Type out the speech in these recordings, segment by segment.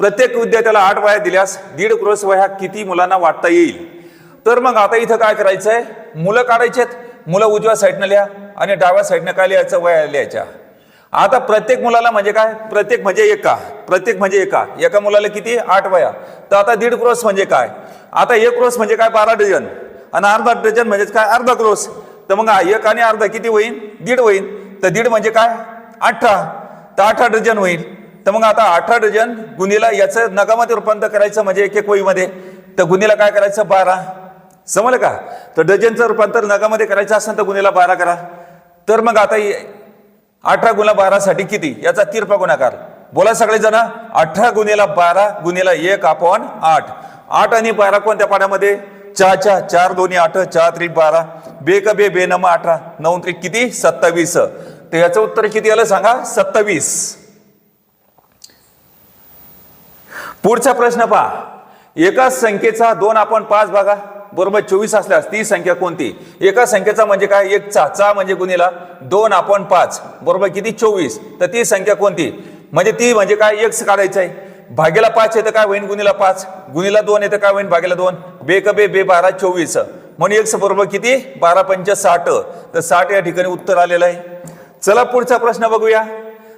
प्रत्येक विद्यार्थ्याला 8 वह्या दिल्यास 1.5 क्रोश वह्या किती मुलांना वाटता येईल? तर मग आता इथं काय करायचंय, मुलं काढायचेत. मुलं उजव्या साईडनं लिहा आणि डाव्या साईडनं काय लिहायचं, वह्या लिहायच्या. आता प्रत्येक मुलाला म्हणजे काय, प्रत्येक म्हणजे एका मुलाला किती, 8 वह्या. तर आता 1.5 क्रोश म्हणजे काय, आता 1 क्रोश म्हणजे काय 12 डझन आणि अर्धा डझन म्हणजे काय अर्धा क्रोश. तर मग 1 आणि अर्धा किती होईल, 1.5 होईल. तर 1.5 म्हणजे काय 18, तर 18 डझन होईल. तर मग आता 18 डझन गुणीला याचं नगामध्ये रूपांतर करायचं म्हणजे एक वहीमध्ये, तर गुणीला काय करायचं 12. समजलं का? तर डझनचं रूपांतर नगामध्ये करायचं असेल तर गुणीला 12 करा. तर मग आता 18 गुणा 12 साठी किती, याचा तिरपा गुणाकार. बोला सगळेजण, 18 गुणीला 12 गुणीला 1/8. 8 आणि 12 कोणत्या पाड्यामध्ये, 4 4 दोन्ही 8, 4 त्रिक 12, बेक बे बे नम 18, 9 त्रिक किती 27. तर याचं उत्तर किती आलं सांगा, 27. पुढचा प्रश्न पहा. एका संख्येचा 2/5 भागा बरोबर 24 असल्यास ती संख्या कोणती? एका संख्येचा म्हणजे काय, 1 म्हणजे गुणीला 2/5 बरोबर किती 24. तर ती संख्या कोणती, म्हणजे ती म्हणजे काय x काढायचं आहे. भागेला 5 येतं काय होईल, गुणीला 5, गुणीला 2 येतं काय होईल, भागेला 2, बेक बे बे 12 24. म्हणून x बरोबर किती 12 पंच 60. तर 60 या ठिकाणी उत्तर आलेलं आहे. चला पुढचा प्रश्न बघूया.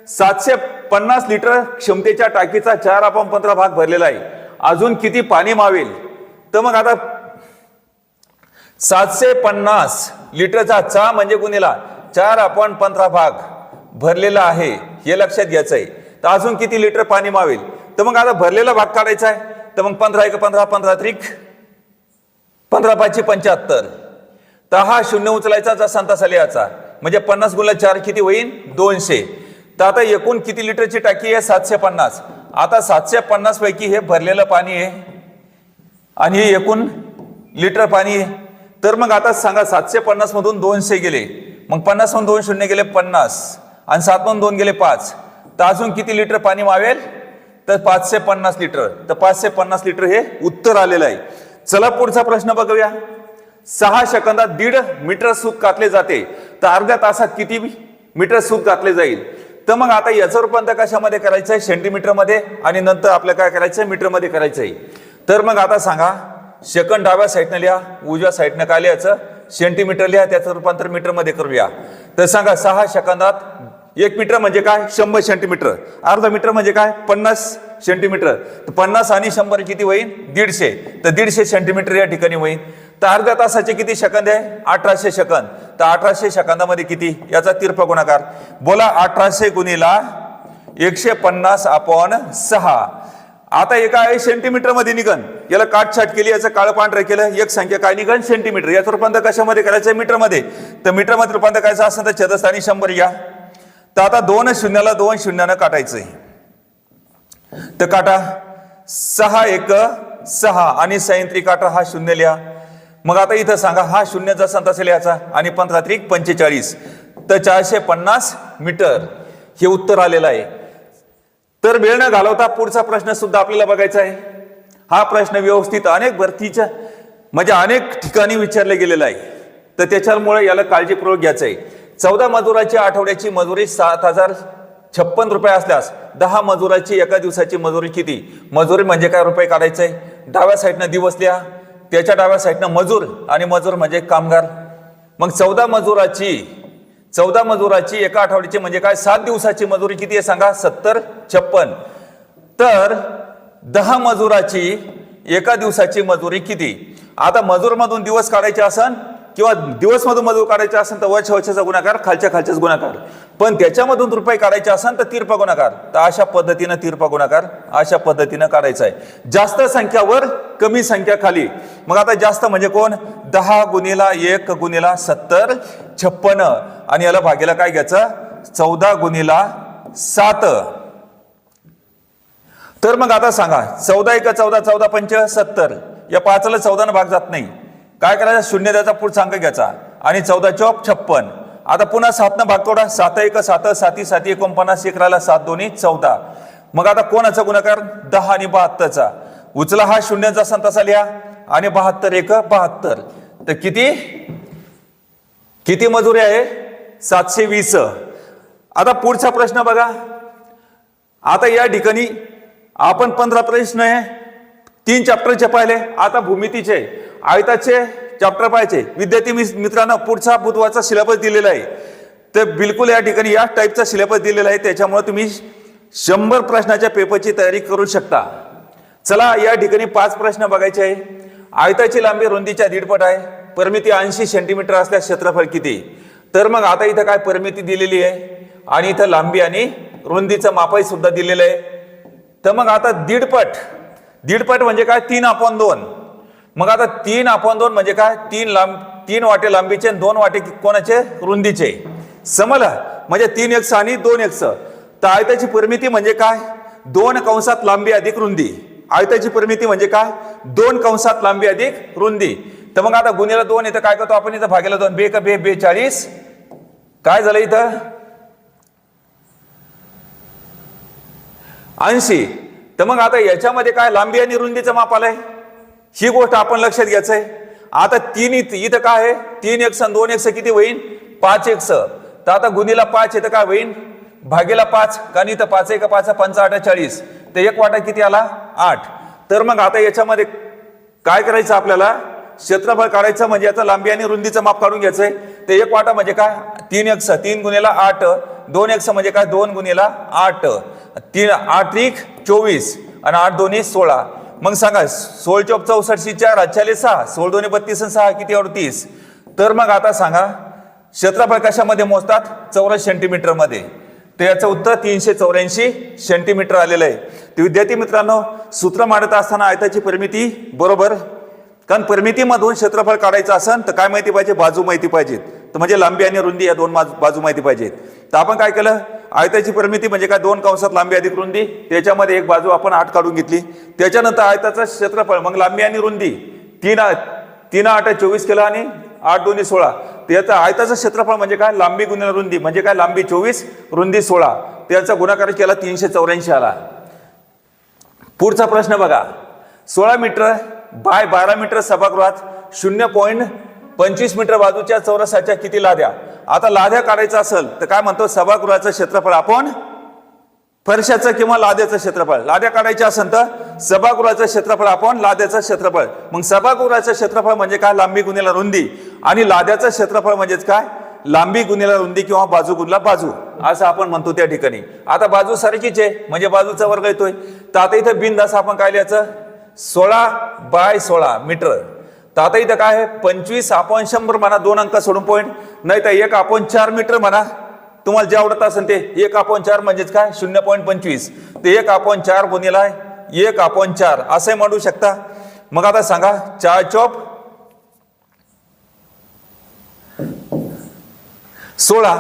750 लिटर क्षमतेच्या टाकीचा 4/15 भाग भरलेला आहे, अजून किती पाणी मावेल? तर मग आता 750 लिटरचा चा म्हणजे गुणीला 4/15 भाग भरलेला आहे, हे लक्षात घ्यायचं आहे. तर अजून किती लिटर पाणी मावेल? तर मग आता भरलेला भाग काढायचा आहे. तर मग 15 1 15, 15 त्रिक 15 5 75. तर हा शून्य उचलायचा जसा तसा लिहायचा, म्हणजे 50 गुणिले 4 किती होईल 200. तर आता एकूण किती लिटरची टाकी आहे 750. आता 750 पैकी हे भरलेलं पाणी आहे आणि हे एकूण लिटर पाणी आहे. तर मग आता सांगा 750 मधून 200 गेले, मग 50 मधून 2 शून्य गेले 50 आणि 7 मधून 2 गेले 5. तर अजून किती लिटर पाणी मावेल? तर 550 लिटर. तर 550 लिटर हे उत्तर आलेलं आहे. चला पुढचा प्रश्न बघूया. 6 सेकंदात 1.5 मीटर सूत कातले जाते, तर अर्ध्या तासात किती मीटर सूत कातले जाईल? तर मग आता याचं रूपांतर कशामध्ये करायचं आहे, सेंटीमीटर मध्ये, आणि नंतर आपल्याला काय करायचं आहे, मीटर मध्ये करायचं आहे. तर मग आता सांगा, सेकंद डाव्या साईडनं लिहा, उजव्या साईडनं काय लिहायचं, सेंटीमीटर लिहा, त्याचं रूपांतर मीटर मध्ये करूया. तर सांगा 6 सेकंदात 1 मीटर म्हणजे काय 100 सेंटीमीटर, अर्धा मीटर म्हणजे काय 50 सेंटीमीटर. तर 50 आणि 100 किती होईल 150. तर 150 सेंटीमीटर या ठिकाणी होईल. तर अर्ध्या तासाचे किती सेकंद आहे 1800 सेकंद. तर 1800 सेकंदामध्ये किती, याचा तिरपा गुणाकार. बोला 1800 गुणीला 150/6. आता एका सेंटीमीटर मध्ये निघन, याला काटछाट केली, याचं काळं पांढरं केलं, एक संख्या काय निघन सेंटीमीटर. याचं रूपांतर कशामध्ये करायचं मीटर मध्ये. तर मीटर मध्ये रूपांतर करायचं असेल तर छेदस्थानी 100 घ्या. तर आता 2 शून्याला 2 शून्यानं काटायचंय. तर काटा 6 1 6 आणि 6 काटा हा शून्य लिहा. मग आता इथं सांगा हा शून्य जसा तसा लिहायचा आणि 15 त्रिक 45. तर 450 मीटर हे उत्तर आलेलं आहे. तर वेळ न घालवता पुढचा प्रश्न सुद्धा आपल्याला बघायचा आहे. हा प्रश्न व्यवस्थित अनेक भरतीच्या म्हणजे अनेक ठिकाणी विचारले गेलेला आहे, तर त्याच्यामुळे याला काळजीपूर्वक घ्यायचं आहे. 14 मजुराची आठवड्याची मजुरी 7056 रुपये असल्यास 10 मजुराची एका दिवसाची मजुरी किती? मजुरी म्हणजे काय रुपये काढायचंय. डाव्या साईडनं दिवस लिहा, त्याच्या डाव्या साईडनं मजूर, आणि मजूर म्हणजे कामगार. मग 14 मजुराची एका आठवड्याची म्हणजे काय 7 दिवसाची मजुरी किती आहे सांगा 7056. तर 10 मजुराची एका दिवसाची मजुरी किती? आता मजूर मधून दिवस काढायचे असन किंवा दिवस मधून मजूर काढायचे असेल तर वरच्या वरच्याचा गुणाकार, खालच्या खालच्याच गुणाकार. पण त्याच्यामधून रुपये काढायचे असेल तर तिरपा गुणाकार. तर अशा पद्धतीनं तिरपा गुणाकार अशा पद्धतीनं काढायचा आहे. जास्त संख्यावर कमी संख्या खाली. मग आता जास्त म्हणजे कोण 10 गुणीला 1 गुणीला 7056 आणि याला भागेला काय घ्यायचं 14 गुणीला 7. तर मग आता सांगा 14 1 14 14 पंच 70. या 5ला 14 भाग जात नाही. काय करायचं शून्य द्यायचा पुढचा अंक घ्यायचा आणि 14 चौक 56. आता पुन्हा 7 भाग तोडा 7 1 7 7 7 49 1 राहिला 7 2 14. मग आता कोणाचा गुणाकार 10 आणि 72चा. उचला हा शून्य जसा तसा लिहा आणि 72 1 72. तर किती मजुरी आहे 720. आता पुढचा प्रश्न बघा. आता या ठिकाणी आपण 15 प्रश्न आहे 3 चॅप्टरचे पाहिले, आता भूमितीचे आयताचे चॅप्टर पाहायचे. विद्यार्थी मित्रांनो, पुढचा बुधवारचा सिलेबस दिलेला आहे, तर बिलकुल या ठिकाणी या टाईपचा सिलेबस दिलेला आहे, त्याच्यामुळे तुम्ही 100 प्रश्नाच्या पेपरची तयारी करू शकता. चला या ठिकाणी 5 प्रश्न बघायचे आहे. आयताची लांबी रुंदीच्या 1.5 पट आहे, परिमिती 80 सेंटीमीटर असल्यास क्षेत्रफळ किती? तर मग आता इथं काय परिमिती दिलेली आहे आणि इथं लांबी आणि रुंदीचं मापही सुद्धा दिलेलं आहे. तर मग आता 1.5 पट म्हणजे काय? 3/2. मग आता 3/2 म्हणजे काय? 3 वाटे लांबीचे आणि 2 वाटे कोणाचे? रुंदीचे. समजलं? म्हणजे 3x आणि 2x. तर आयताची परिमिती म्हणजे काय? 2 कंसात लांबी अधिक रुंदी. आयताची परिमिती म्हणजे काय? 2 कंसात लांबी अधिक रुंदी. तर मग आता गुणिले 2 इथं काय करतो आपण? इथं भागेला 2, 2 का 42. काय झालं इथं? 80. तर मग आता याच्यामध्ये काय लांबी आणि रुंदीचं माप आलंय, ही गोष्ट आपण लक्षात घ्यायचं आहे. आता 3 इथं काय आहे? 3x आणि 2x किती होईल? 5x. तर आता गुणिला 5 इथं काय होईल? भागेला 5, कारण इथं 5 1 5 5 8 40. तर 1 वाटा किती आला? 8. तर मग आता याच्यामध्ये काय करायचं आपल्याला? क्षेत्रफळ काढायचं, म्हणजे याचं लांबी आणि रुंदीचं माप काढून घ्यायचंय. तर 1 वाटा म्हणजे काय? 3x, 3 गुणिला 8. 2x म्हणजे काय? 2 गुणिला 8. 3 8 त्रिक 24 आणि 8 दोन्ही 16. मग सांगा 16 चौक 64 4 4 6 16 दोन्ही 32 आणि 6 किती? 38. तर मग आता सांगा क्षेत्रफळ कशामध्ये मोजतात? चौरस सेंटीमीटर मध्ये. तर याचं उत्तर 384 सेंटीमीटर आलेलं आहे. तर विद्यार्थी मित्रांनो, सूत्र मांडत असताना आयताची परिमिती बरोबर, कारण परिमितीमधून क्षेत्रफळ काढायचं असेल तर काय माहिती पाहिजे? बाजू माहिती पाहिजेत. तर म्हणजे लांबी आणि रुंदी या 2 बाजू माहिती पाहिजेत. तर आपण काय केलं? आयताची परिमिती म्हणजे काय? 2 कंसात लांबी अधिक रुंदी, त्याच्यामध्ये एक बाजू आपण 8 काढून घेतली. त्याच्यानंतर आयताचं क्षेत्रफळ, मग लांबी आणि रुंदी 3 8 24 केलं आणि 8 दोन्ही 16. त्याचं आयताचं क्षेत्रफळ म्हणजे काय? लांबी गुणिले रुंदी म्हणजे काय? लांबी 24 रुंदी 16. त्याचा गुणाकार केला 384 आला. पुढचा प्रश्न बघा. 16 मीटर बाय 12 मीटर सभागृहात 0.25 मीटर बाजूच्या चौरसाच्या किती लाद्या? आता लाद्या काढायचं असेल तर काय म्हणतो? सभागृहाचं क्षेत्रफळ आपण फरशाचं किंवा लाद्याचं क्षेत्रफळ. लाद्या काढायच्या असेल तर सभागृहाचं क्षेत्रफळ आपण लाद्याचं क्षेत्रफळ. मग सभागृहाचं क्षेत्रफळ म्हणजे काय? लांबी गुणिले रुंदी, आणि लाद्याचं क्षेत्रफळ म्हणजेच काय? लांबी गुणिले रुंदी किंवा बाजू गुणिले बाजू, असं आपण म्हणतो त्या ठिकाणी. आता बाजू सारखीच आहे म्हणजे बाजूचा वर्ग येतोय. तर आता इथं बिनधास्त आपण काय लिहायचं? 16 बाय 16 मीटर. तर आता इथं काय आहे? 25/100 म्हणा, 2 अंक सोडून पॉईंट, नाही तर 1/4 मीटर म्हणा. तुम्हाला जे आवडत असेल ते. 1/4 म्हणजेच काय? 0.25. ते 1/4 गुणिला 1/4 असे म्हणू शकता. मग आता सांगा 4 चौक 16.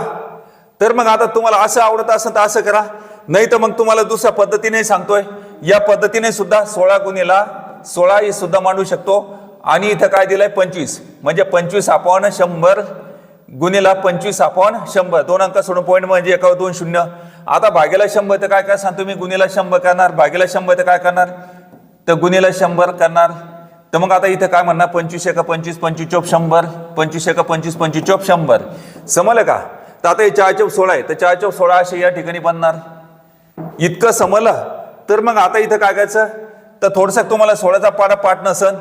तर मग आता तुम्हाला असं आवडत असेल तर असं करा, नाही तर मग तुम्हाला दुसऱ्या पद्धतीने सांगतोय. या पद्धतीने सुद्धा 16 गुणिला 16 हे सुद्धा मांडू शकतो. आणि इथं काय दिलंय? 25 म्हणजे 25/100 गुणिला 25/100. 2 अंक सोडून पॉईंट म्हणजे 1 2 0. आता भागेला 100 तर काय सांगतो मी? गुणिला 100 करणार. भागेला 100 तर काय करणार? तर गुणिला 100 करणार. तर मग आता इथं काय म्हणणार? 25 1 25 25 चौक 100. 25 1 25 25 चौक 100. समजलं का? तर आता हे 4 चौक 16 आहे, तर 4 चौक 16 असे या ठिकाणी बनणार. इतकं समजलं? तर मग आता इथं काय करायचं? तर थोडंसं तुम्हाला 16चा पाठ नसन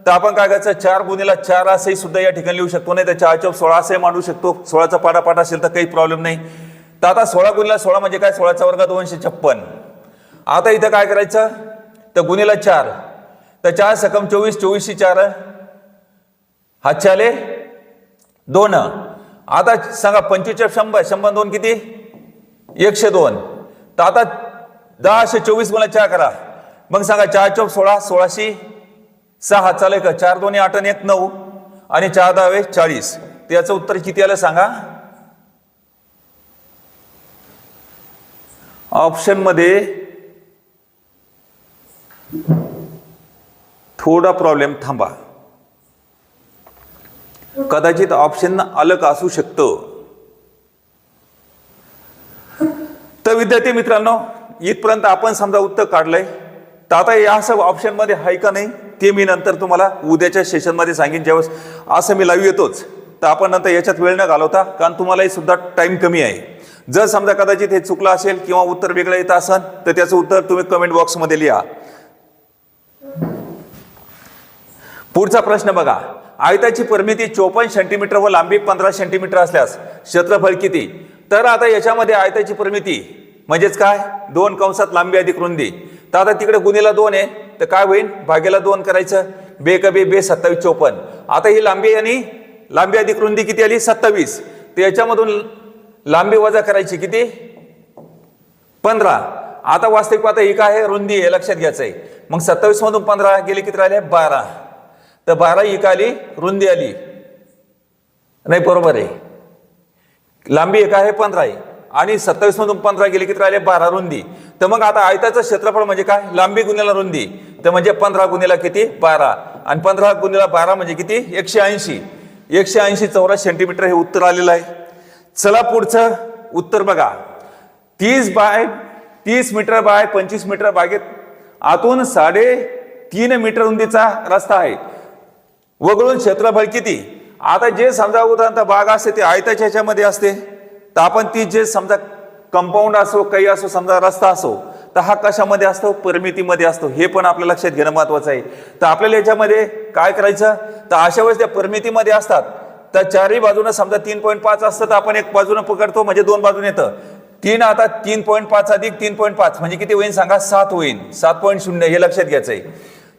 तर आपण काय करायचं? 4 गुणिला 4 असे सुद्धा या ठिकाणी लिहू शकतो, नाही तर 4 चौक 16 असे मांडू शकतो. 16चा पाठ असेल तर काही प्रॉब्लेम नाही. तर आता 16 गुणिला 16 म्हणजे काय? 16चा वर्ग 256. आता इथं काय करायचं? तर गुणिला 4. तर 4 सकम 24, 24 4 हातच्याले 2. आता सांगा 25 100 100 2 किती? 102. तर आता 10 24 गुणिले 4 करा. मग सांगा 4 चौक 16 16 6 चालेल का? 4 2 8 1 9 आणि 4 10 40. त्याचं उत्तर किती आलं सांगा? ऑप्शन मध्ये थोडा प्रॉब्लेम, थांबा. कदाचित ऑप्शन अलग असू शकतं. तर विद्यार्थी मित्रांनो, इथपर्यंत आपण समजा उत्तर काढलंय. तर आता या सब ऑप्शन मध्ये आहे का नाही ते मी नंतर तुम्हाला उद्याच्या सेशन मध्ये सांगेन. ज्यावेळेस असं मी लाईव्ह येतोच, तर आपण नंतर याच्यात वेळ न घालवता, कारण तुम्हालाही सुद्धा टाइम कमी आहे. जर समजा कदाचित हे चुकलं असेल किंवा उत्तर वेगळं येत असेल तर त्याचं उत्तर तुम्ही कमेंट बॉक्समध्ये लिहा. पुढचा प्रश्न बघा. आयताची परिमिती 54 सेंटीमीटर व लांबी 15 सेंटीमीटर असल्यास क्षेत्रफळ किती? तर आता याच्यामध्ये आयताची परिमिती म्हणजेच काय, 2 कंसात लांबी अधिक रुंदी. तर आता तिकडे गुणिला 2 आहे तर काय होईल, भागेला 2 करायचं. बे कबे बे 27 54. आता ही लांबी आणि लांबी अधिक रुंदी किती आली 27. तर याच्यामधून लांबी वजा करायची किती 15. आता वास्तविक पाहता ही काय आहे, रुंदी आहे, लक्षात घ्यायचं आहे. मग 27 मधून 15 गेले किती राहिले 12. तर 12 ही का आली, रुंदी आली नाही, बरोबर आहे. लांबी एक आहे 15 आहे आणि 27 मधून 15 गेले किती राहिले 12 रुंदी. तर मग आता आयताचं क्षेत्रफळ म्हणजे काय, लांबी गुणिला रुंदी. तर म्हणजे 15 गुणिला किती 12 आणि 15 गुणिला 12 म्हणजे किती 180. 180 चौरस सेंटीमीटर हे उत्तर आलेलं आहे. चला पुढचं उत्तर बघा. 30 मीटर बाय 25 मीटर बागेत आतून 3.5 मीटर रुंदीचा रस्ता आहे, वगळून क्षेत्रफळ किती? आता जे समजा उदाहरणार्थ बाग असते ते आयताच्या ह्याच्यामध्ये असते, तर आपण ती जे समजा कंपाऊंड असो काही असो समजा रस्ता असो तर हा कशामध्ये असतो, परिमितीमध्ये असतो. हे पण आपल्या लक्षात घेणं महत्वाचं आहे. तर आपल्याला याच्यामध्ये काय करायचं, तर अशा वेळेस त्या परिमितीमध्ये असतात तर चारही बाजूने समजा 3.5 असतं तर आपण एक बाजूने पकडतो म्हणजे 2 बाजूने येतं 3. आता 3.5 अधिक 3.5 म्हणजे किती होईल सांगा, 7 होईल. 7.0 हे लक्षात घ्यायचं आहे.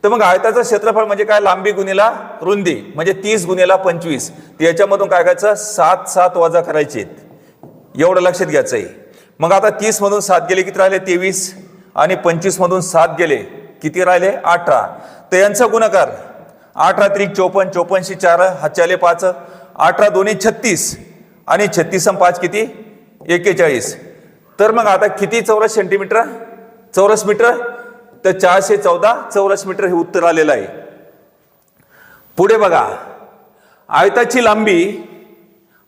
तर मग आयताचं क्षेत्रफळ म्हणजे काय, लांबी गुणिला रुंदी म्हणजे 30 गुणिला 25. याच्यामधून काय करायचं 7 वजा करायचे, एवढं लक्षात घ्यायचं आहे. मग आता 30 मधून 7 गेले किती राहिले 23 आणि 25 मधून 7 गेले किती राहिले 18. तर यांचा गुणाकार 18 त्रिक 54, 54 4 हातच्याले 5, 18 दोन्ही 36 आणि 36 5 किती 41. तर मग आता किती चौरस सेंटीमीटर चौरस मीटर, तर 414 चौरस मीटर हे उत्तर आलेलं आहे. पुढे बघा. आयताची लांबी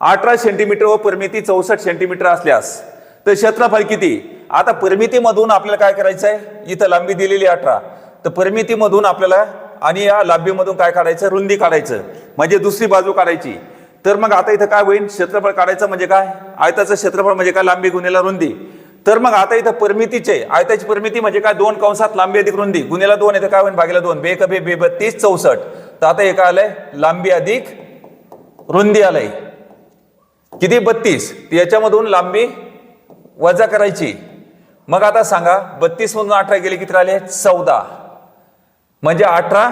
18 सेंटीमीटर व परिमिती 64 सेंटीमीटर असल्यास तर क्षेत्रफळ किती? आता परिमितीमधून आपल्याला काय करायचं आहे, इथं लांबी दिलेली 18, तर परिमितीमधून आपल्याला आणि या लांबीमधून काय काढायचं, रुंदी काढायचं म्हणजे दुसरी बाजू काढायची. तर मग आता इथं काय होईल, क्षेत्रफळ काढायचं म्हणजे काय, आयताचं क्षेत्रफळ म्हणजे काय, लांबी गुणिला रुंदी. तर मग आता इथं परिमितीचे आयताची परिमिती म्हणजे काय, 2 कंसात लांबी अधिक रुंदी गुणिला 2 येतं काय होईल, भागीला 2 बे कबे बे 32 64. तर आता हे काय आलंय, लांबी अधिक रुंदी आलंय किती 32. याच्यामधून लांबी वजा करायची. मग आता सांगा 32 मधून 18 गेले किती राहिले 14 म्हणजे 18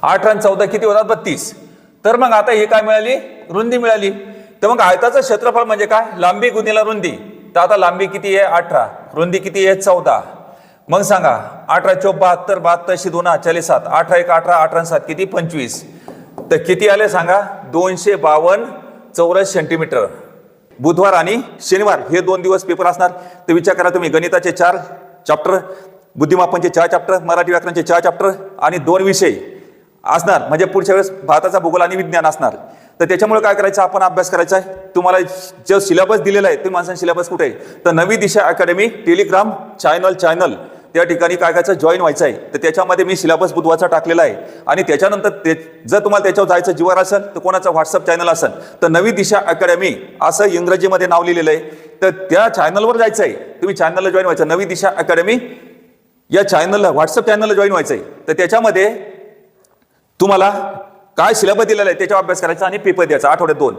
आणि 14 किती होतात 32. तर मग आता हे काय मिळाली, रुंदी मिळाली. तर मग आयताचं क्षेत्रफळ म्हणजे काय, लांबी गुणिला रुंदी. तर आता लांबी किती आहे 18, रुंदी किती आहे 14. मग सांगा 18 चौक 72, 72 2 40 7, 18 1 18, 18 7 किती 25. तर किती आले सांगा 252 चौरस सेंटीमीटर. बुधवार आणि शनिवार हे 2 दिवस पेपर असणार. तर विचार करा तुम्ही, गणिताचे 4 चॅप्टर, बुद्धिमापनचे 4 चॅप्टर, मराठी व्याकरणचे 4 चॅप्टर आणि 2 विषय असणार. म्हणजे पुढच्या वेळेस भारताचा भूगोल आणि विज्ञान असणार. तर त्याच्यामुळे काय करायचं, आपण अभ्यास करायचा आहे. तुम्हाला जो सिलेबस दिलेला आहे ते माणसांचा सिलेबस कुठे आहे, तर नवी दिशा अकॅडमी टेलिग्राम चॅनल त्या ठिकाणी काय करायचं, जॉईन व्हायचं आहे. तर त्याच्यामध्ये मी सिलेबस बुधवारचा टाकलेला आहे. आणि त्याच्यानंतर जर तुम्हाला त्याच्यावर जायचं जीवार असेल तर कोणाचा व्हॉट्सअप चॅनल असेल तर नवी दिशा अकॅडमी असं इंग्रजीमध्ये नाव लिहिलेलं आहे. तर त्या चॅनलवर जायचं आहे, तुम्ही चॅनलला जॉईन व्हायचं, नवी दिशा अकॅडमी या चॅनलला व्हॉट्सअप चॅनलला जॉईन व्हायचं आहे. तर त्याच्यामध्ये तुम्हाला काय सिलेबस दिलेला आहे त्याच्यावर अभ्यास करायचा आणि पेपर द्यायचा आठवड्यात 2.